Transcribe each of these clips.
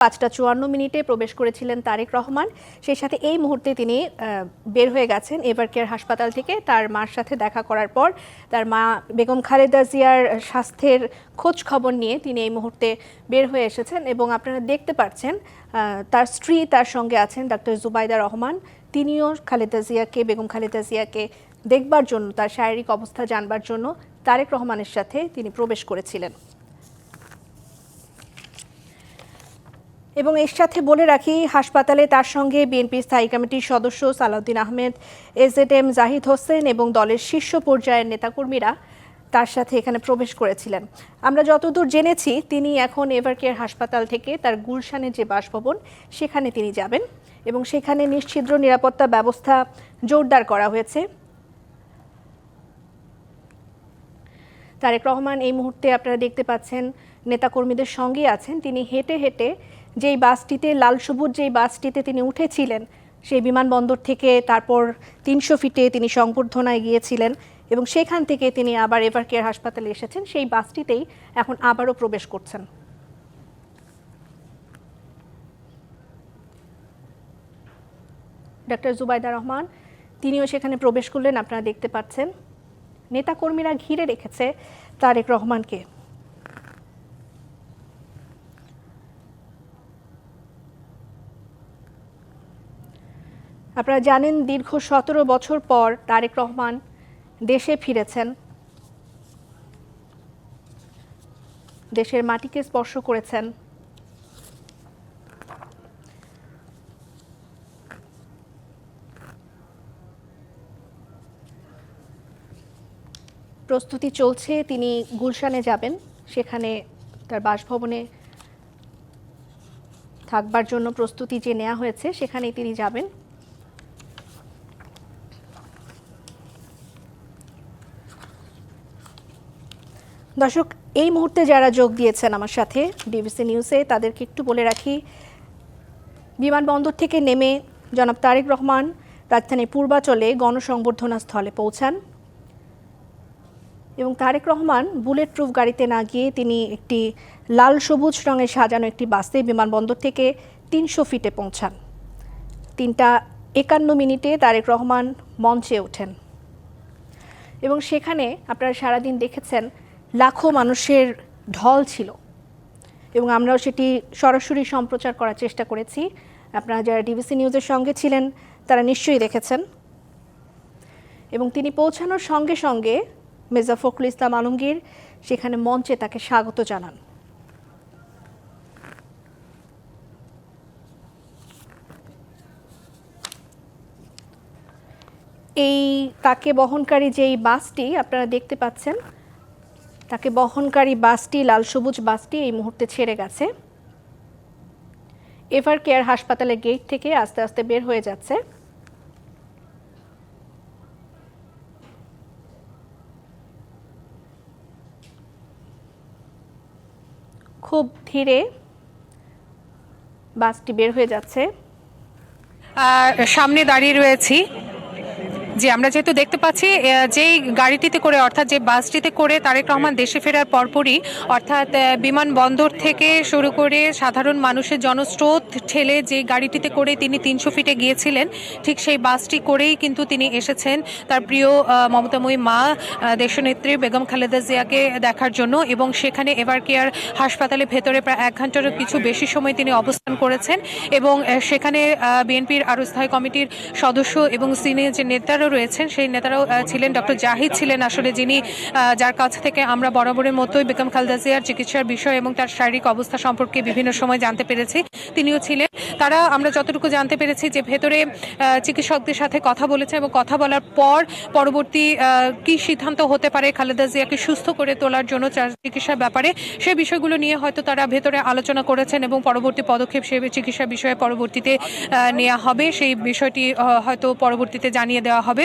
5:54 প্রবেশ করেছিলেন তারেক রহমান। সেই সাথে এই মুহূর্তে তিনি বের হয়ে গেছেন এভারকেয়ার হাসপাতাল থেকে তার মার সাথে দেখা করার পর। তার মা বেগম খালেদা জিয়ার স্বাস্থ্যের খোঁজ খবর নিয়ে তিনি এই মুহূর্তে বের হয়ে এসেছেন এবং আপনারা দেখতে পাচ্ছেন তার স্ত্রী তার সঙ্গে আছেন ডক্টর জুবাইদা রহমান। তিনিও বেগম খালেদা জিয়াকে দেখবার জন্য, তার শারীরিক অবস্থা জানবার জন্য তারেক রহমানের সাথে তিনি প্রবেশ করেছিলেন। এবং এর সাথে বলে রাখি, হাসপাতালে তার সঙ্গে বিএনপি স্থায়ী কমিটির সদস্য সালাউদ্দিন আহমেদ, এজেডএম জাহিদ হোসেন এবং দলের শীর্ষ পর্যায়ের নেতাকর্মীরা তার সাথে এখানে প্রবেশ করেছিলেন। আমরা যতদূর জেনেছি তিনি এখন এভারকেয়ার হাসপাতাল থেকে তার গুলশানের যে বাসভবন সেখানে তিনি যাবেন এবং সেখানে নিশ্ছিদ্র নিরাপত্তা ব্যবস্থা জোরদার করা হয়েছে। তারেক রহমান এই মুহূর্তে আপনারা দেখতে পাচ্ছেন নেতাকর্মীদের সঙ্গেই আছেন। তিনি হেঁটে হেঁটে যেই বাসটিতে, লাল সবুজ যেই বাসটিতে তিনি উঠেছিলেন সেই বিমানবন্দর থেকে তারপর 300 ফিটে তিনি সংবর্ধনায় গিয়েছিলেন এবং সেখান থেকে তিনি আবার এভারকেয়ার হাসপাতালে এসেছেন, সেই বাসটিতেই এখন আবারও প্রবেশ করছেন। ডক্টর জুবাইদা রহমান তিনিও সেখানে প্রবেশ করলেন, আপনারা দেখতে পাচ্ছেন। নেতাকর্মীরা ঘিরে রেখেছে তারেক রহমানকে। আপনারা জানেন দীর্ঘ 17 বছর পর তারেক রহমান দেশে ফিরেছেন, দেশের মাটিকে স্পর্শ করেছেন। প্রস্তুতি চলছে, তিনি গুলশানে যাবেন, সেখানে তার বাসভবনে থাকবার জন্য প্রস্তুতি যে নেওয়া হয়েছে সেখানেই তিনি যাবেন। দর্শক, এই মুহূর্তে যারা যোগ দিয়েছেন আমার সাথে ডিবিসি নিউজে তাদেরকে একটু বলে রাখি, বিমানবন্দর থেকে নেমে জনাব তারেক রহমান রাজধানীর পূর্বাচলে গণসংবর্ধনা স্থলে পৌঁছান এবং তারেক রহমান বুলেট প্রুফ গাড়িতে না গিয়ে তিনি একটি লাল সবুজ রঙের সাজানো একটি বাসে বিমানবন্দর থেকে 300 ফিটে পৌঁছান। 3:51 তারেক রহমান মঞ্চে ওঠেন এবং সেখানে আপনারা সারাদিন দেখেছেন লাখো মানুষের ঢল ছিল এবং আমরাও সেটি সরাসরি সম্প্রচার করার চেষ্টা করেছি। আপনারা যারা ডিবিসি নিউজের সঙ্গে ছিলেন তারা নিশ্চয়ই দেখেছেন। এবং তিনি পৌঁছানোর সঙ্গে সঙ্গে মির্জা ফখরুল ইসলাম আলমগীর সেখানে মঞ্চে তাকে স্বাগত জানান। এই তাকে বহনকারী যেই বাসটি আপনারা দেখতে পাচ্ছেন, তাকে বহনকারী বাসটি, লাল সবুজ বাসটি এই মুহূর্তে ছেড়ে গেছে, এভারকেয়ার হাসপাতালের গেট থেকে আস্তে আস্তে বের হয়ে যাচ্ছে। খুব ধীরে বাসটি বের হয়ে যাচ্ছে। সামনে দাঁড়িয়ে রয়েছি, যে আমরা যেহেতু দেখতে পাচ্ছি যেই গাড়িটিতে করে, অর্থাৎ যে বাসটিতে করে তারেক রহমান দেশে ফেরার পরপরই, অর্থাৎ বিমানবন্দর থেকে শুরু করে সাধারণ মানুষের জনস্রোত ঠেলে যে গাড়িটিতে করে তিনি 300 ফিটে গিয়েছিলেন, ঠিক সেই বাসটি করেই কিন্তু তিনি এসেছেন তার প্রিয় মমতাময়ী মা দেশনেত্রী বেগম খালেদা জিয়াকে দেখার জন্য। এবং সেখানে এভারকেয়ার হাসপাতালে ভেতরে প্রায় 1 ঘন্টারও কিছু বেশি সময় তিনি অবস্থান করেছেন এবং সেখানে বিএনপির আরও স্থায়ী কমিটির সদস্য এবং সিনিয়র যে নেতারা রয়েছেন সেই নেতারাও ছিলেন। ডক্টর জাহিদ ছিলেন আসলে যিনি, যার কাছ থেকে আমরা বরাবরের মতোই বেগম খালেদা জিয়ার চিকিৎসার বিষয় এবং তার শারীরিক অবস্থা সম্পর্কে বিভিন্ন সময় জানতে পেরেছি, তিনিও ছিলেন। তারা, আমরা যতটুকু জানতে পেরেছি, যে ভেতরে চিকিৎসকদের সাথে কথা বলেছে এবং কথা বলার পর পরবর্তী কি সিদ্ধান্ত হতে পারে খালেদা জিয়াকে সুস্থ করে তোলার জন্য চিকিৎসার ব্যাপারে, সেই বিষয়গুলো নিয়ে হয়তো তারা ভেতরে আলোচনা করেছেন এবং পরবর্তী পদক্ষেপ সে চিকিৎসা বিষয়ে পরবর্তীতে নেওয়া হবে, সেই বিষয়টি হয়তো পরবর্তীতে জানিয়ে দেওয়া হবে।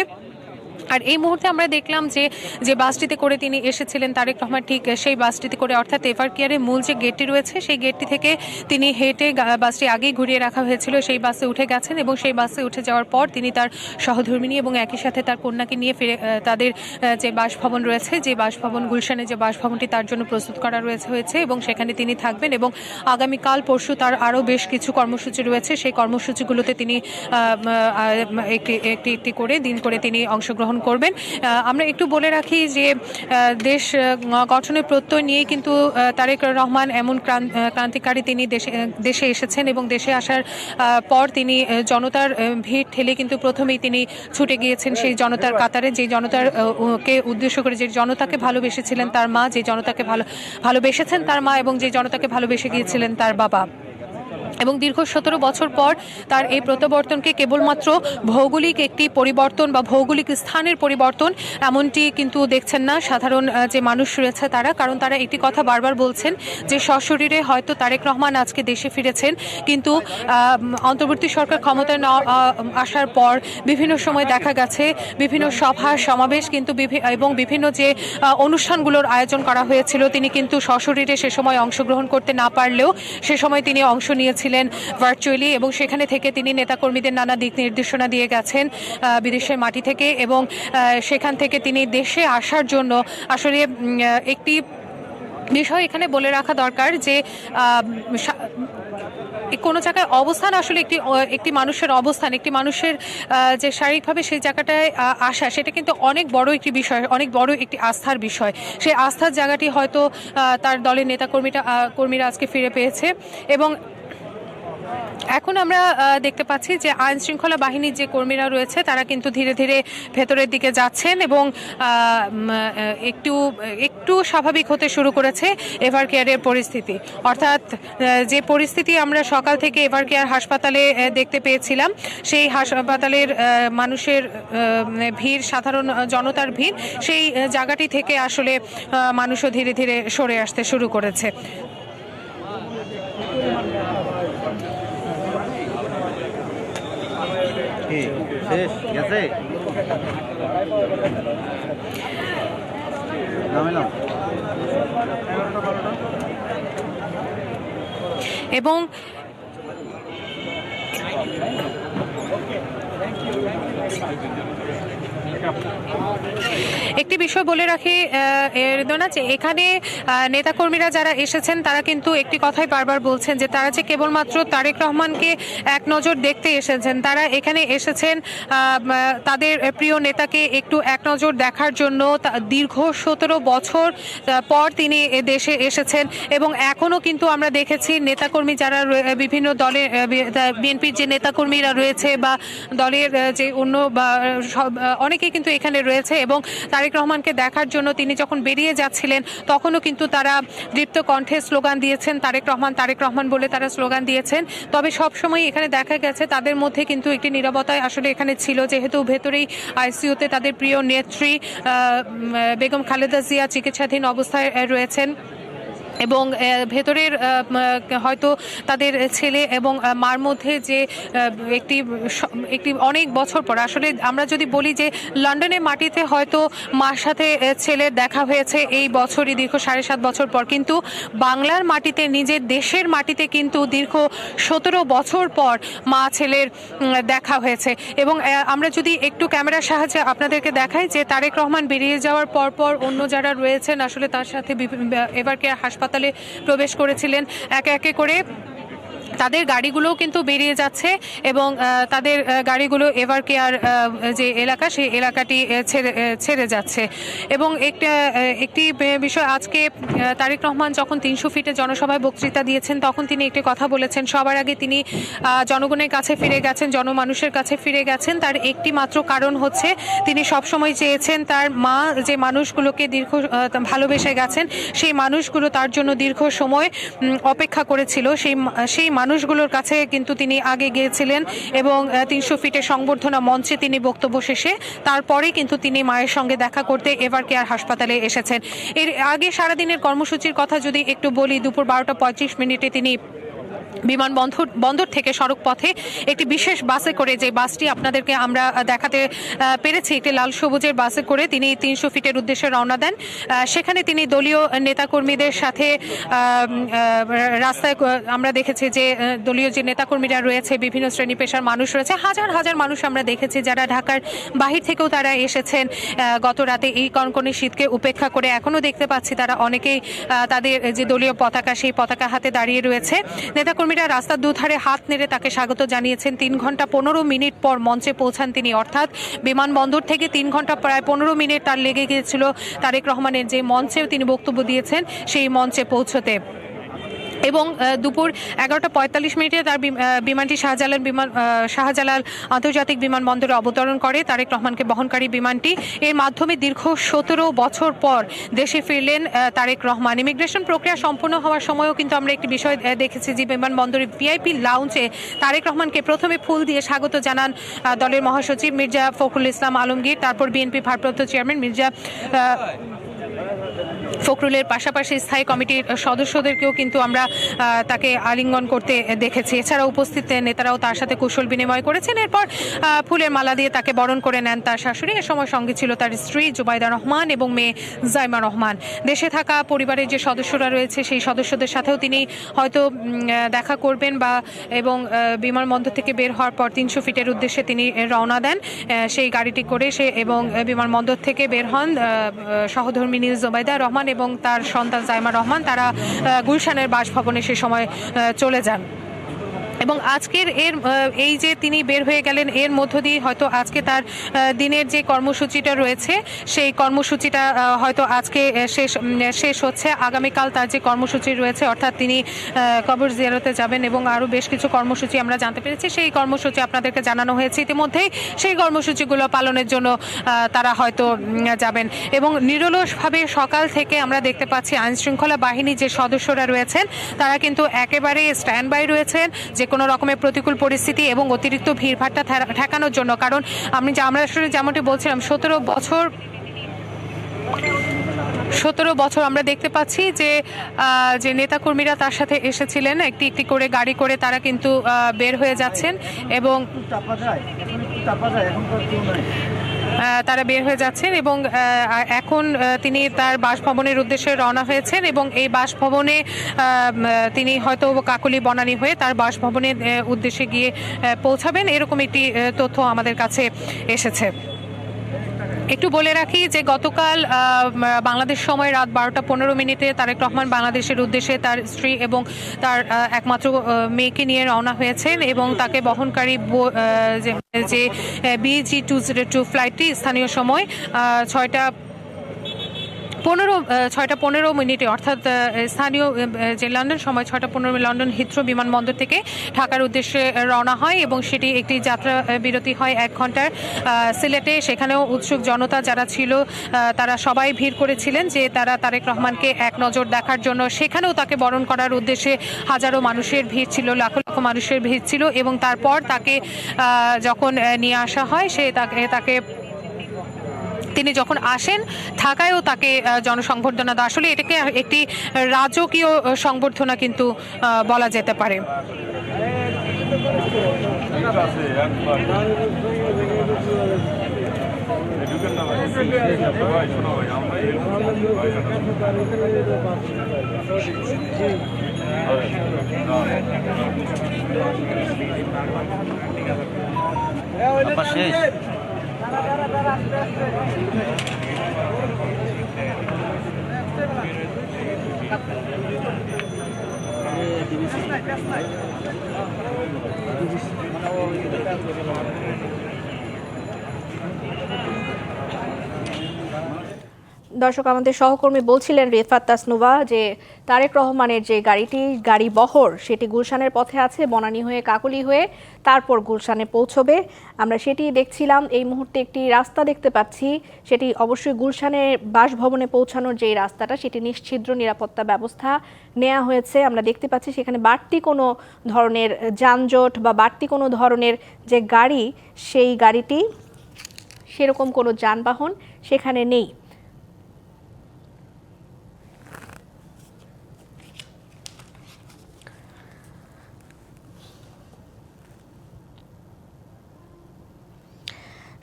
আর এই মুহূর্তে আমরা দেখলাম যে যে বাসটিতে করে তিনি এসেছিলেন তারেক রহমান, ঠিক সেই বাসটিতে করে, অর্থাৎ এভার কেয়ারের মূল যে গেটটি রয়েছে সেই গেটটি থেকে তিনি হেঁটে, বাসটি আগেই ঘুরিয়ে রাখা হয়েছিল, সেই বাসে উঠে গেছেন এবং সেই বাসে উঠে যাওয়ার পর তিনি তার সহধর্মিণী এবং একই সাথে তার কন্যাকে নিয়ে ফিরে তাদের যে বাসভবন রয়েছে, যে বাসভবন গুলশানে যে বাসভবনটি তার জন্য প্রস্তুত করা হয়েছে এবং সেখানে তিনি থাকবেন এবং আগামীকাল পরশু তার আরও বেশ কিছু কর্মসূচি রয়েছে। সেই কর্মসূচিগুলোতে তিনি একটি করে দিন করে তিনি অংশগ্রহণ করবেন। আমরা একটু বলে রাখি যে দেশ গঠনের প্রত্যয় নিয়ে কিন্তু তারেক রহমান এমন ক্রান্তিকারী, তিনি দেশে এসেছেন এবং দেশে আসার পর তিনি জনতার ভিড় ঠেলে কিন্তু প্রথমেই তিনি ছুটে গিয়েছেন সেই জনতার কাতারে, যে জনতার কে উদ্দেশ্য করে, যে জনতাকে ভালোবেসেছিলেন তার মা, যে জনতাকে ভালোবেসেছেন তার মা এবং যে জনতাকে ভালোবেসে গিয়েছিলেন তার বাবা। এবং দীর্ঘ 17 বছর পর তার এই প্রত্যাবর্তনকে কেবলমাত্র ভৌগোলিক একটি পরিবর্তন বা ভৌগোলিক স্থানের পরিবর্তন এমনটি কিন্তু দেখছেন না সাধারণ যে মানুষ রয়েছে তারা, কারণ তারা একটি কথা বারবার বলছেন যে সশরীরে হয়তো তারেক রহমান আজকে দেশে ফিরেছেন, কিন্তু অন্তর্বর্তী সরকার ক্ষমতায় আসার পর বিভিন্ন সময় দেখা গেছে বিভিন্ন সভা সমাবেশ কিন্তু এবং বিভিন্ন যে অনুষ্ঠানগুলোর আয়োজন করা হয়েছিল তিনি কিন্তু সশরীরে সে সময় অংশগ্রহণ করতে না পারলেও সে সময় তিনি অংশ নিয়েছিলেন ভার্চুয়ালি এবং সেখানে থেকে তিনি নেতাকর্মীদের নানা দিক নির্দেশনা দিয়ে গেছেন বিদেশের মাটি থেকে এবং সেখান থেকে তিনি দেশে আসার জন্য আসলে একটি বিষয় এখানে বলে রাখা দরকার যে কোনো জায়গায় অবস্থান আসলে একটি মানুষের অবস্থান, একটি মানুষের যে শারীরিকভাবে সেই জায়গাটায় আসা, সেটা কিন্তু অনেক বড় একটি বিষয়, অনেক বড় একটি আস্থার বিষয়। সেই আস্থার জায়গাটি হয়তো তার দলের কর্মীরা আজকে ফিরে পেয়েছে এবং এখন আমরা দেখতে পাচ্ছি যে আইন শৃঙ্খলা বাহিনীর যে কর্মীরা রয়েছে তারা কিন্তু ধীরে ধীরে ভেতরের দিকে যাচ্ছেন এবং একটু স্বাভাবিক হতে শুরু করেছে এভার কেয়ারের পরিস্থিতি, অর্থাৎ যে পরিস্থিতি আমরা সকাল থেকে এভার কেয়ার হাসপাতালে দেখতে পেয়েছিলাম, সেই হাসপাতালের মানুষের ভিড়, সাধারণ জনতার ভিড়, সেই জায়গাটি থেকে আসলে মানুষও ধীরে ধীরে সরে আসতে শুরু করেছে। শেষ গেছে এবং একটি বিষয় বলে রাখি রেদনা, যে এখানে নেতাকর্মীরা যারা এসেছেন তারা কিন্তু একটি কথাই বারবার বলছেন যে তারা যে কেবলমাত্র তারেক রহমানকে এক নজর দেখতে এসেছেন, তারা এখানে এসেছেন তাদের প্রিয় নেতাকে একটু এক নজর দেখার জন্য। দীর্ঘ 17 বছর পর তিনি দেশে এসেছেন এবং এখনও কিন্তু আমরা দেখেছি নেতাকর্মী যারা বিভিন্ন দলের, বিএনপির যে নেতাকর্মীরা রয়েছে বা দলের যে অন্য বা অনেকেই কিন্তু এখানে রয়েছে এবং তারেক রহমানকে দেখার জন্য তিনি যখন বেরিয়ে যাচ্ছিলেন তখনও কিন্তু তারা দীপ্ত কণ্ঠে স্লোগান দিয়েছেন, তারেক রহমান বলে তারা স্লোগান দিয়েছেন। তবে সবসময় এখানে দেখা গেছে তাদের মধ্যে কিন্তু একটি নীরবতায় আসলে এখানে ছিল, যেহেতু ভেতরেই আইসিইউতে তাদের প্রিয় নেত্রী বেগম খালেদা জিয়া চিকিৎসাধীন অবস্থায় রয়েছেন এবং ভেতরের হয়তো তাদের ছেলে এবং মার মধ্যে যে একটি অনেক বছর পর, আসলে আমরা যদি বলি যে লন্ডনের মাটিতে হয়তো মার সাথে ছেলের দেখা হয়েছে এই বছরই দীর্ঘ 7.5 বছর পর, কিন্তু বাংলার মাটিতে, নিজের দেশের মাটিতে কিন্তু দীর্ঘ 17 বছর পর মা ছেলের দেখা হয়েছে। এবং আমরা যদি একটু ক্যামেরার সাহায্যে আপনাদেরকে দেখাই যে তারেক রহমান বেরিয়ে যাওয়ার পর অন্য যারা রয়েছেন আসলে তার সাথে এভার কেয়ার হাসপাতালে প্রবেশ করেছিলেন, একে একে করে তাদের গাড়িগুলোও কিন্তু বেরিয়ে যাচ্ছে এবং তাদের গাড়িগুলো এভার কেয়ার যে এলাকা সেই এলাকাটি ছেড়ে যাচ্ছে। এবং একটি বিষয়, আজকে তারেক রহমান যখন 300 ফিটে জনসভায় বক্তৃতা দিয়েছেন তখন তিনি একটি কথা বলেছেন, সবার আগে তিনি জনগণের কাছে ফিরে গেছেন, জনমানুষের কাছে ফিরে গেছেন। তার একটি মাত্র কারণ হচ্ছে তিনি সবসময় চেয়েছেন তার মা যে মানুষগুলোকে ভালোবেসে গেছেন, সেই মানুষগুলো তার জন্য দীর্ঘ সময় অপেক্ষা করেছিল, সেই মানুষগুলোর কাছে কিন্তু তিনি আগে গিয়েছিলেন এবং 300 ফিটের সংবর্ধনা মঞ্চে তিনি বক্তব্য শেষে তারপরে কিন্তু তিনি মায়ের সঙ্গে দেখা করতে এভার কেয়ার হাসপাতালে এসেছেন। এর আগে সারাদিনের কর্মসূচির কথা যদি একটু বলি, দুপুর 12টা 35 মিনিটে তিনি বন্দর থেকে সড়ক পথে একটি বিশেষ বাসে করে, যে বাসটি আপনাদেরকে আমরা দেখাতে পেরেছি, একটি লাল সবুজের বাসে করে তিনি 300 ফিটের উদ্দেশ্যে রওনা দেন। সেখানে তিনি দলীয় নেতাকর্মীদের সাথে রাস্তায় আমরা দেখেছি যে দলীয় যে নেতাকর্মীরা রয়েছে, বিভিন্ন শ্রেণী পেশার মানুষ রয়েছে, হাজার হাজার মানুষ আমরা দেখেছি যারা ঢাকার বাহির থেকেও তারা এসেছেন গত রাতে এই কনকনে শীতকে উপেক্ষা করে। এখনো দেখতে পাচ্ছি তারা অনেকেই তাদের যে দলীয় পতাকা, সেই পতাকা হাতে দাঁড়িয়ে রয়েছে। নেতাকর্মীরা রাস্তার দুধারে হাত নেড়ে তাকে স্বাগত জানিয়েছেন। 3 ঘন্টা 15 মিনিট পর মঞ্চে পৌঁছান তিনি, অর্থাৎ বিমানবন্দর থেকে 3 ঘন্টা প্রায় 15 মিনিট তার লেগে গিয়েছিল তারেক রহমানের যে মঞ্চেও তিনি বক্তব্য দিয়েছেন সেই মঞ্চে পৌঁছতে। এবং দুপুর 11:45 তার বিমানটি শাহজালাল আন্তর্জাতিক বিমানবন্দরে অবতরণ করে। তারেক রহমানকে বহনকারী বিমানটি, এর মাধ্যমে দীর্ঘ 17 বছর পর দেশে ফিরলেন তারেক রহমান। ইমিগ্রেশন প্রক্রিয়া সম্পূর্ণ হওয়ার সময়ও কিন্তু আমরা একটি বিষয় দেখেছি যে বিমানবন্দরে ভিআইপি লাউঞ্জে তারেক রহমানকে প্রথমে ফুল দিয়ে স্বাগত জানান দলের মহাসচিব মির্জা ফখরুল ইসলাম আলমগীর, তারপর বিএনপি ভারপ্রাপ্ত চেয়ারম্যান মির্জা ফখরুলের পাশাপাশি স্থায়ী কমিটির সদস্যদেরকেও কিন্তু আমরা তাকে আলিঙ্গন করতে দেখেছি। এছাড়া উপস্থিত নেতারাও তার সাথে কুশল বিনিময় করেছেন। এরপর ফুলের মালা দিয়ে তাকে বরণ করে নেন তার শাশুড়ি। এ সময় সঙ্গে ছিল তার স্ত্রী জুবাইদা রহমান এবং মেয়ে জাইমা রহমান। দেশে থাকা পরিবারের যে সদস্যরা রয়েছে সেই সদস্যদের সাথেও তিনি হয়তো দেখা করবেন এবং বিমানবন্দর থেকে বের হওয়ার পর 300 ফিটের উদ্দেশ্যে তিনি রওনা দেন সেই গাড়িটি করে এবং বিমানবন্দর থেকে বের হন সহধর্মিনী জুবাইদা রহমান এবং তার সন্তান জাইমা রহমান। তারা গুলশানের বাসভবনে সে সময় চলে যান। এবং আজকের এই যে তিনি বের হয়ে গেলেন, এর মধ্য দিয়ে হয়তো আজকে তার দিনের যে কর্মসূচিটা রয়েছে সেই কর্মসূচিটা হয়তো আজকে শেষ হচ্ছে। আগামীকাল তার যে কর্মসূচি রয়েছে, অর্থাৎ তিনি কবর জিয়ারতে যাবেন এবং আরও বেশ কিছু কর্মসূচি আমরা জানতে পেরেছি। সেই কর্মসূচি আপনাদেরকে জানানো হয়েছে ইতিমধ্যেই। সেই কর্মসূচিগুলো পালনের জন্য তারা হয়তো যাবেন। এবং নিরলসভাবে সকাল থেকে আমরা দেখতে পাচ্ছি আইনশৃঙ্খলা বাহিনীর যে সদস্যরা রয়েছেন তারা কিন্তু একেবারে স্ট্যান্ড বাই রয়েছেন যে কোনো রকমের প্রতিকূল পরিস্থিতি এবং অতিরিক্ত ভিড়ভাট্টা ঠেকানোর জন্য। কারণ আমরা আসলে যেমনটি বলছিলাম 17 বছর আমরা দেখতে পাচ্ছি যে নেতাকর্মীরা তার সাথে এসেছিলেন, একটি করে গাড়ি করে তারা কিন্তু বের হয়ে যাচ্ছেন এবং তারা বের হয়ে যাচ্ছেন এবং এখন তিনি তার বাসভবনের উদ্দেশ্যে রওনা হয়েছেন এবং এই বাসভবনে তিনি হয়তো কাকলি বনানী হয়ে তার বাসভবনের উদ্দেশ্যে গিয়ে পৌঁছাবেন, এরকম একটি তথ্য আমাদের কাছে এসেছে। একটু বলে রাখি যে গতকাল বাংলাদেশ সময় রাত 12:15 তারেক রহমান বাংলাদেশের উদ্দেশ্যে তার স্ত্রী এবং তার একমাত্র মেয়েকে নিয়ে রওনা হয়েছেন এবং তাকে বহনকারী যে BG202 ফ্লাইটটি স্থানীয় সময় 6:15 অর্থাৎ স্থানীয় যে লন্ডন সময় 6:15 লন্ডন হিথ্রো বিমানবন্দর থেকে ঢাকার উদ্দেশ্যে রওনা হয় এবং সেটি একটি যাত্রা বিরতি হয় 1 ঘন্টার সিলেটে। সেখানেও উৎসুক জনতা যারা ছিল তারা সবাই ভিড় করেছিলেন যে তারা তারেক রহমানকে এক নজর দেখার জন্য। সেখানেও তাকে বরণ করার উদ্দেশ্যে হাজারো মানুষের ভিড় ছিল, লাখ লাখ মানুষের ভিড় ছিল এবং তারপর তাকে যখন নিয়ে আসা হয় তিনি যখন আসেন ঢাকায়ও তাকে জনসংবর্ধনা দেওয়া, আসলে এটাকে একটি রাজকীয় সংবর্ধনা কিন্তু বলা যেতে পারে। শেষ দর্শক, আমাদের সহকর্মী বলছিলেন রিফাত তাসনুভা যে তারেক রহমানের যে গাড়ি বহর সেটি গুলশানের পথে আছে, বনানী হয়ে কাকলি হয়ে তারপর গুলশানে পৌঁছবে। আমরা সেটি দেখছিলাম। এই মুহূর্তে একটি রাস্তা দেখতে পাচ্ছি, সেটি অবশ্যই গুলশানের বাসভবনে পৌঁছানোর যে রাস্তাটা, সেটি নিশ্ছিদ্র নিরাপত্তা ব্যবস্থা নেওয়া হয়েছে। আমরা দেখতে পাচ্ছি সেখানে বাড়তি কোনো ধরনের যানজট বা বাড়তি কোনো ধরনের যে গাড়ি, সেই গাড়িটি সেরকম কোনো যানবাহন সেখানে নেই।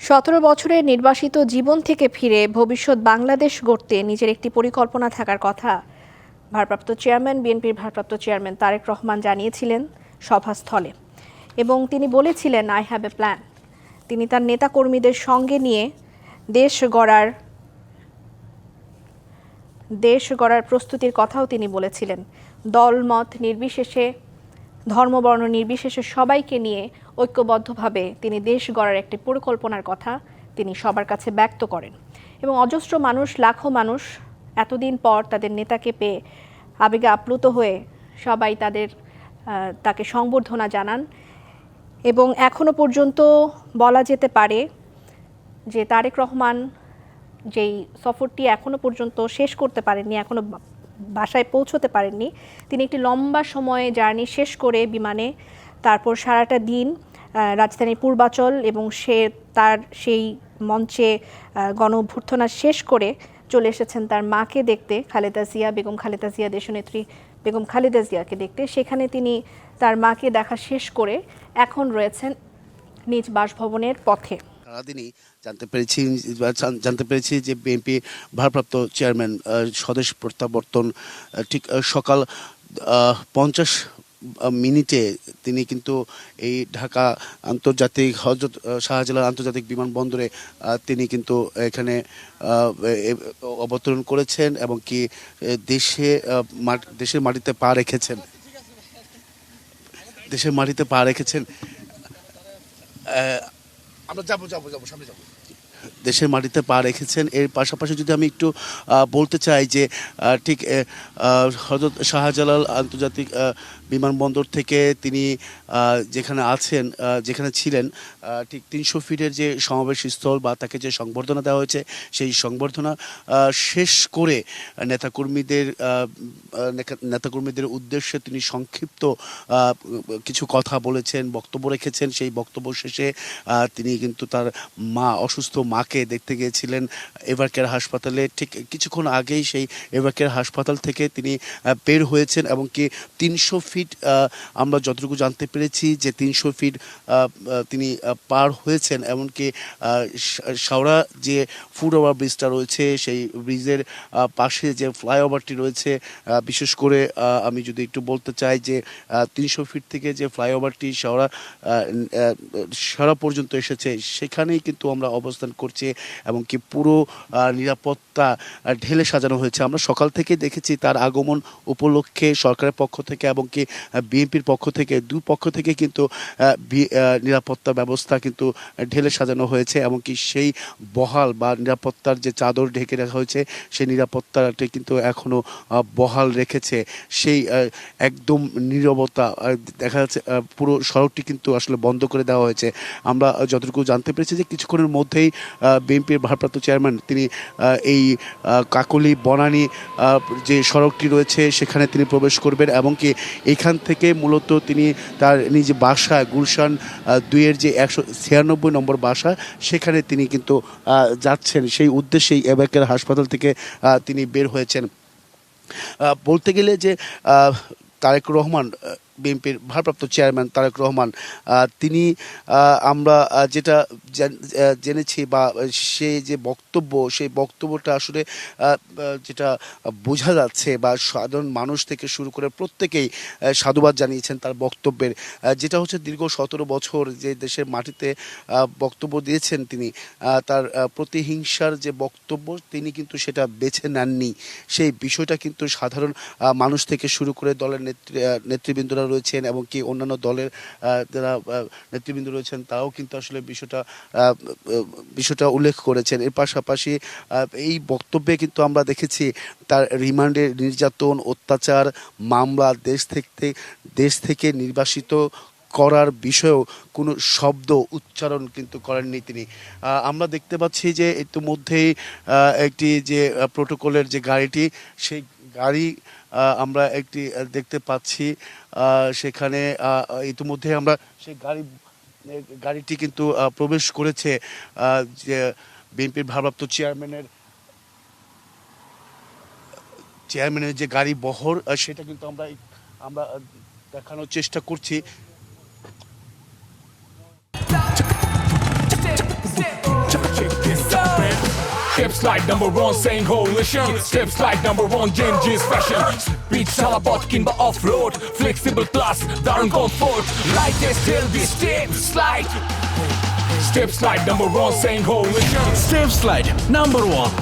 17 বছরের নির্বাসিত জীবন থেকে ফিরে ভবিষ্যৎ বাংলাদেশ গড়তে নিজের একটি পরিকল্পনা থাকার কথা বিএনপির ভারপ্রাপ্ত চেয়ারম্যান তারেক রহমান জানিয়েছিলেন সভাস্থলে, এবং তিনি বলেছিলেন আই হ্যাভ এ প্ল্যান। তিনি তার নেতাকর্মীদের সঙ্গে নিয়ে দেশ গড়ার প্রস্তুতির কথাও তিনি বলেছিলেন। দলমত নির্বিশেষে, ধর্মবর্ণ নির্বিশেষে সবাইকে নিয়ে ঐক্যবদ্ধভাবে তিনি দেশ গড়ার একটি পরিকল্পনার কথা তিনি সবার কাছে ব্যক্ত করেন। এবং অজস্র মানুষ, লাখো মানুষ এতদিন পর তাদের নেতাকে পেয়ে আবেগে আপ্লুত হয়ে সবাই তাকে সংবর্ধনা জানান। এবং এখনো পর্যন্ত বলা যেতে পারে যে তারেক রহমান যেই সফরটি এখনো পর্যন্ত শেষ করতে পারেননি, এখনো বাসায় পৌঁছতে পারেননি, তিনি একটি লম্বা সময়ে জার্নি শেষ করে বিমানে, তারপর সারাটা দিন রাজধানীর পূর্বাচল এবং তার সেই মঞ্চে গণ অভ্যর্থনা শেষ করে চলে এসেছেন তার মাকে দেখতে, বেগম খালেদা জিয়া, দেশনেত্রী বেগম খালেদা জিয়াকে দেখতে। সেখানে তিনি তার মাকে দেখা শেষ করে এখন রয়েছেন নিজ বাসভবনের পথে। সারাদিনই জানতে পেরেছি যে বিএনপি ভারপ্রাপ্ত চেয়ারম্যান স্বদেশ প্রত্যাবর্তন ঠিক সকাল 50 মিনিটে তিনি কিন্তু এই ঢাকা আন্তর্জাতিক হযরত শাহজালাল আন্তর্জাতিক বিমানবন্দরে তিনি কিন্তু এখানে অবতরণ করেছেন এবং কি দেশের মাটিতে পা রেখেছেন। আমরা যাবো সামনে যাবো। দেশের মাটিতে পা রেখেছেন। এর পাশাপাশি যদি আমি একটু বলতে চাই যে ঠিক হযরত শাহজালাল আন্তর্জাতিক বিমানবন্দর থেকে তিনি যেখানে ছিলেন ঠিক 300 ফিটের যে সমাবেশ স্থল বা তাকে যে সংবর্ধনা দেওয়া হয়েছে, সেই সংবর্ধনা শেষ করে নেতাকর্মীদের উদ্দেশ্যে তিনি সংক্ষিপ্ত কিছু কথা বলেছেন, বক্তব্য রেখেছেন। সেই বক্তব্য শেষে তিনি কিন্তু তার অসুস্থ মাকে দেখতে গিয়েছিলেন এভারকেয়ার হাসপাতালে। ঠিক কিছুক্ষণ আগেই সেই এভারকেয়ার হাসপাতাল থেকে তিনি বের হয়েছেন এবং কি 300 ফিট আমরা যতটুকু জানতে পেরেছি যে 300 ফিট তিনি পার হয়েছেন। এমনকি শাওরা যে ফুট ওভার ব্রিজটা রয়েছে, সেই ব্রিজের পাশে যে ফ্লাইওভারটি রয়েছে, বিশেষ করে আমি যদি একটু বলতে চাই যে 300 ফিট থেকে যে ফ্লাইওভারটি শাওরা পর্যন্ত এসেছে, সেখানেই কিন্তু আমরা অবস্থান করছি এবং কি পুরো নিরাপত্তা ঢেলে সাজানো হয়েছে। আমরা সকাল থেকে দেখেছি তার আগমন উপলক্ষে সরকারের পক্ষ থেকে এবং কি বিএনপির পক্ষ থেকে, দুই পক্ষ থেকে কিন্তু নিরাপত্তা ব্যবস্থা কিন্তু ঢেলে সাজানো হয়েছে এবং কি সেই বহাল বা নিরাপত্তার যে চাদর ঢেকে রাখা হয়েছে, সেই নিরাপত্তাটি কিন্তু এখনো বহাল রেখেছে। সেই একদম নীরবতা দেখা যাচ্ছে। পুরো সড়কটি কিন্তু আসলে বন্ধ করে দেওয়া হয়েছে। আমরা যতটুকু জানতে পেরেছি যে কিছুক্ষণের মধ্যেই বিএনপির ভারপ্রাপ্ত চেয়ারম্যান তিনি এই কাকলী বনানী যে সড়কটি রয়েছে সেখানে তিনি প্রবেশ করবেন এবং কি এখান থেকে মূলত তিনি তার নিজ বাসা গুলশান 2-এর যে 196 নম্বর বাসা, সেখানে তিনি কিন্তু যাচ্ছেন। সেই উদ্দেশ্যেই এভারকেয়ার হাসপাতাল থেকে তিনি বের হয়েছেন। বলতে গেলে যে তারেক রহমান, বিএনপির ভারপ্রাপ্ত চেয়ারম্যান তারেক রহমান, তিনি আমরা যেটা জেনেছি বা সেই যে বক্তব্য, সেই বক্তব্যটা আসলে যেটা বোঝা যাচ্ছে বা সাধারণ মানুষ থেকে শুরু করে প্রত্যেকেই সাধুবাদ জানিয়েছেন তার বক্তব্যের। যেটা হচ্ছে দীর্ঘ 17 বছর যে দেশের মাটিতে বক্তব্য দিয়েছেন তিনি, তার প্রতিহিংসার যে বক্তব্য তিনি কিন্তু সেটা বেছে নেননি। সেই বিষয়টা কিন্তু সাধারণ মানুষ থেকে শুরু করে দলের নেতৃবৃন্দরা রয়েছেন এবং কি অন্যান্য দলের যারা নেতৃবৃন্দ রয়েছেন তারাও কিন্তু আসলে বিষয়টা উল্লেখ করেছেন। এর পাশাপাশি এই বক্তব্যে কিন্তু আমরা দেখেছি তার রিমান্ডের নির্যাতন, অত্যাচার, মামলা, দেশ থেকে নির্বাসিত করার বিষয়েও কোনো শব্দ উচ্চারণ কিন্তু করেননি তিনি। আমরা দেখতে পাচ্ছি যে ইতিমধ্যেই একটি যে প্রোটোকলের যে গাড়িটি, সেই গাড়ি আমরা একটি দেখতে পাচ্ছি। সেখানে ইতিমধ্যে আমরা সেই গাড়িটি কিন্তু প্রবেশ করেছে যে বিএনপির ভারপ্রাপ্ত চেয়ারম্যানের যে গাড়ি বহর, সেটা কিন্তু আমরা দেখানোর চেষ্টা করছি। Steps like number one saying coalition. Steps like number one Genji's fashion. Beach salabot kimba off-road. Flexible plus darn comfort. Lightest till the step slide. Steps like number one saying coalition. Step slide number 1।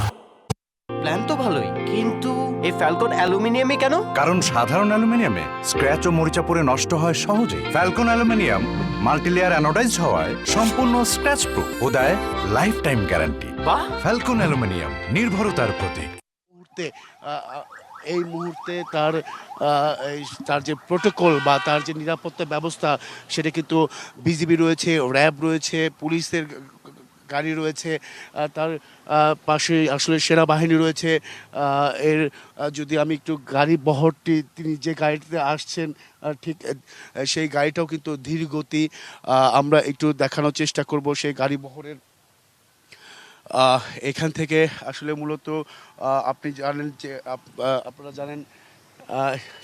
Plan তো ভালোই, কিন্তু এই Falcon অ্যালুমিনিয়ামে কেন? কারণ সাধারণ অ্যালুমিনিয়ামে scratch ও মরিচা পড়ে নষ্ট হয় সহজেই। ফ্যালকন অ্যালুমিনিয়াম মাল্টিলেয়ার অ্যানোডাইজড হওয়ায় সম্পূর্ণ স্ক্র্যাচ প্রুফ ও দেয় লাইফ টাইম গ্যারান্টি। বাহ! ফ্যালকন অ্যালুমিনিয়াম, নির্ভরতার প্রতীক। এই মুহূর্তে তার যে প্রোটোকল বা তার যে নিরাপত্তা ব্যবস্থা সেটা কিন্তু বিজিবি রয়েছে, র্যাব রয়েছে, পুলিশের গাড়ি রয়েছে, তার পাশে আসলে সেনাবাহিনী রয়েছে। এর যদি আমি একটু গাড়ি বহরটি তিনি যে গাড়িটিতে আসছেন ঠিক সেই গাড়িটাও কিন্তু ধীর গতি। আমরা একটু দেখানোর চেষ্টা করব সেই গাড়ি বহরের। এখান থেকে আসলে মূলত আপনি জানেন যে আপনারা জানেন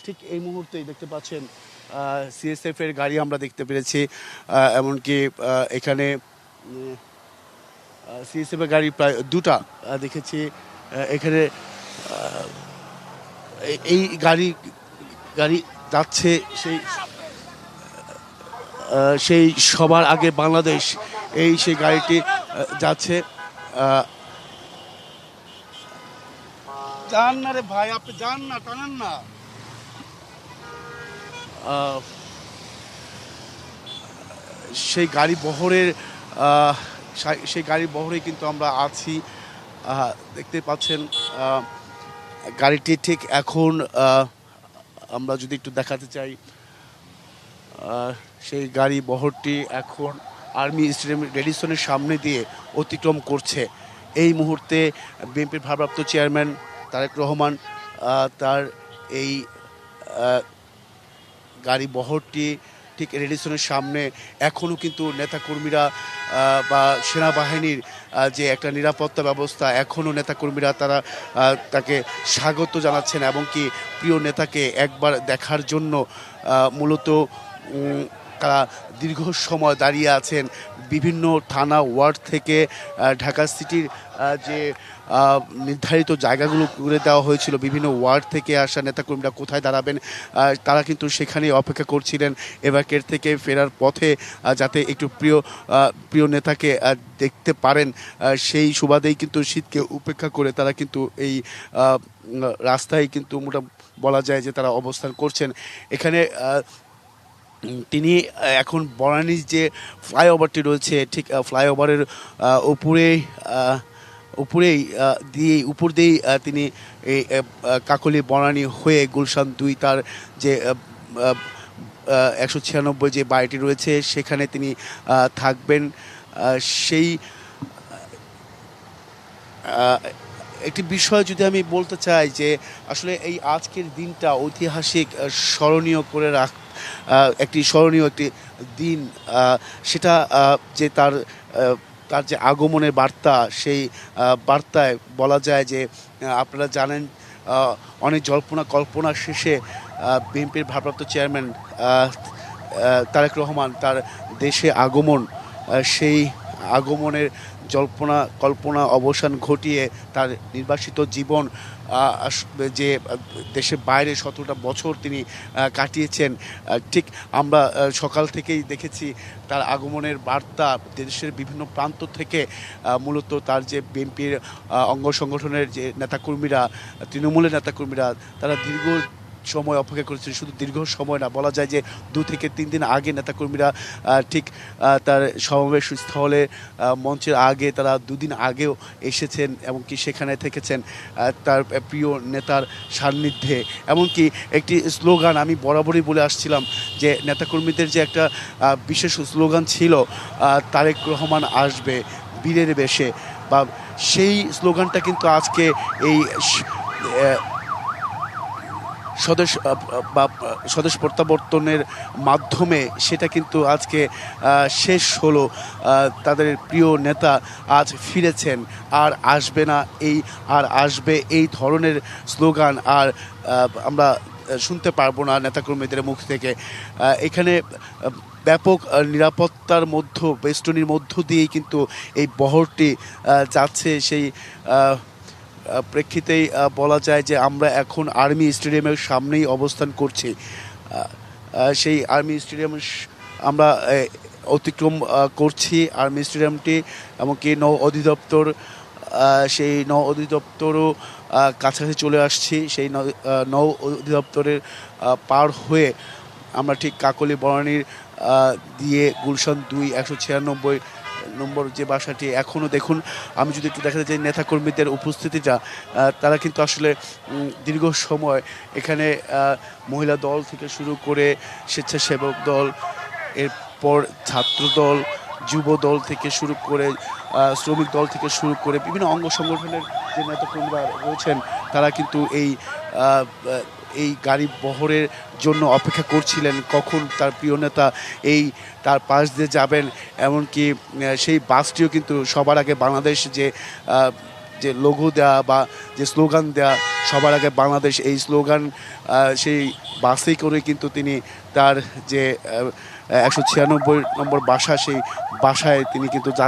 ঠিক এই মুহূর্তেই দেখতে পাচ্ছেন সিএসএফ এর গাড়ি আমরা দেখতে পেরেছি। এমনকি এখানে সিএসএফ এর গাড়ি প্রায় দুটা দেখেছি এখানে। এই গাড়ি যাচ্ছে সেই সবার আগে বাংলাদেশ, সেই গাড়িটি যাচ্ছে। যান না রে ভাই, আপনি যান না, টানেন না। সেই গাড়ি বহরে কিন্তু আমরা আছি। দেখতে পাচ্ছেন গাড়িটি ঠিক এখন আমরা যদি একটু দেখাতে চাই, সেই গাড়ি বহরটি এখন আর্মি স্টেডিয়াম রেডিসনের সামনে দিয়ে অতিক্রম করছে। এই মুহূর্তে বিএনপির ভারপ্রাপ্ত চেয়ারম্যান তারেক রহমান তার এই গাড়ি বহরটি ঠিক রেডিসনের সামনে। এখনও কিন্তু নেতাকর্মীরা বা সেনাবাহিনীর যে একটা নিরাপত্তা ব্যবস্থা, এখনও নেতাকর্মীরা তাকে স্বাগত জানাচ্ছেন এবং কি প্রিয় নেতাকে একবার দেখার জন্য মূলত তারা দীর্ঘ সময় দাঁড়িয়ে আছেন। বিভিন্ন থানা ওয়ার্ড থেকে ঢাকা সিটির যে নির্ধারিত জায়গাগুলো করে দেওয়া হয়েছিল, বিভিন্ন ওয়ার্ড থেকে আসা নেতাকর্মীরা কোথায় দাঁড়াবেন তারা কিন্তু সেখানেই অপেক্ষা করছিলেন এভারকেট থেকে ফেরার পথে, যাতে একটু প্রিয় নেতাকে দেখতে পারেন। সেই সুবাদেই কিন্তু শীতকে উপেক্ষা করে তারা কিন্তু এই রাস্তায় কিন্তু মোটামুটি বলা যায় যে তারা অবস্থান করছেন এখানে। তিনি এখন বনানীর যে ফ্লাইওভারটি রয়েছে ঠিক ফ্লাইওভারের উপর দিয়েই তিনি এই কাকলী বনানী হয়ে গুলশান 2 তার যে 196 যে বাড়িটি রয়েছে সেখানে তিনি থাকবেন। সেই একটি বিষয় যদি আমি বলতে চাই যে আসলে এই আজকের দিনটা ঐতিহাসিক, স্মরণীয় করে একটি দিন। সেটা যে তার যে আগমনের বার্তা, সেই বার্তায় বলা যায় যে আপনারা জানেন অনেক জল্পনা কল্পনা শেষে বিএনপির ভারপ্রাপ্ত চেয়ারম্যান তারেক রহমান তার দেশে আগমন, সেই আগমনের জল্পনা কল্পনা অবসান ঘটিয়ে তার নির্বাসিত জীবন যে দেশের বাইরে 17টা বছর তিনি কাটিয়েছেন। ঠিক আমরা সকাল থেকেই দেখেছি তার আগমনের বার্তা দেশের বিভিন্ন প্রান্ত থেকে। মূলত তার যে বিএনপির অঙ্গ সংগঠনের যে নেতাকর্মীরা, তৃণমূলের নেতাকর্মীরা, তারা দীর্ঘ সময় অপেক্ষা করেছেন। শুধু দীর্ঘ সময় না, বলা যায় যে 2 থেকে 3 দিন আগে নেতাকর্মীরা ঠিক তার সমাবেশ স্থলে মঞ্চের আগে তারা 2 দিন আগেও এসেছেন এবং কি সেখানে থেকেছেন তার প্রিয় নেতার সান্নিধ্যে। এমনকি একটি স্লোগান আমি বরাবরই বলে আসছিলাম যে নেতাকর্মীদের যে একটা বিশেষ স্লোগান ছিল, তারেক রহমান আসবে বীরের বেশে, বা সেই স্লোগানটা কিন্তু আজকে এই স্বদেশ প্রত্যাবর্তনের মাধ্যমে সেটা কিন্তু আজকে শেষ হলো। তাদের প্রিয় নেতা আজ ফিরেছেন, আর আসবে এই ধরনের স্লোগান আর আমরা শুনতে পারবো না নেতাকর্মীদের মুখ থেকে। এখানে ব্যাপক নিরাপত্তার বেষ্টনীর মধ্য দিয়েই কিন্তু এই বহরটি যাচ্ছে। সেই প্রেক্ষিতেই বলা যায় যে আমরা এখন আর্মি স্টেডিয়ামের সামনেই অবস্থান করছি। সেই আর্মি স্টেডিয়াম আমরা অতিক্রম করছি আর্মি স্টেডিয়ামটি, এমনকি নৌ অধিদপ্তর, সেই নৌ অধিদপ্তরও কাছাকাছি চলে আসছি। সেই নৌ অধিদপ্তরের পার হয়ে আমরা ঠিক কাকলি বনানীর দিয়ে গুলশান 2 196 নম্বর যে বাসাটি, এখনও দেখুন আমি যদি একটু দেখা যায় যে নেতাকর্মীদের উপস্থিতিটা, তারা কিন্তু আসলে দীর্ঘ সময় এখানে মহিলা দল থেকে শুরু করে স্বেচ্ছাসেবক দল, এরপর ছাত্র দল, যুব দল থেকে শুরু করে শ্রমিক দল থেকে শুরু করে বিভিন্ন অঙ্গ সংগঠনের যে নেতাকর্মীরা রয়েছেন, তারা কিন্তু এই গাড়ি বহরের জন্য অপেক্ষা করছিলেন কখন তার প্রিয় নেতা তার পাশ দিয়ে যাবেন। এমনকি সেই বাসটিও কিন্তু সবার আগে বাংলাদেশ যে লোগো দেওয়া বা যে স্লোগান দেওয়া, সবার আগে বাংলাদেশ, এই স্লোগান সেই বাসেই করে কিন্তু তিনি তার যে 196 নম্বর বাসা, সেই বাসায় তিনি কিন্তু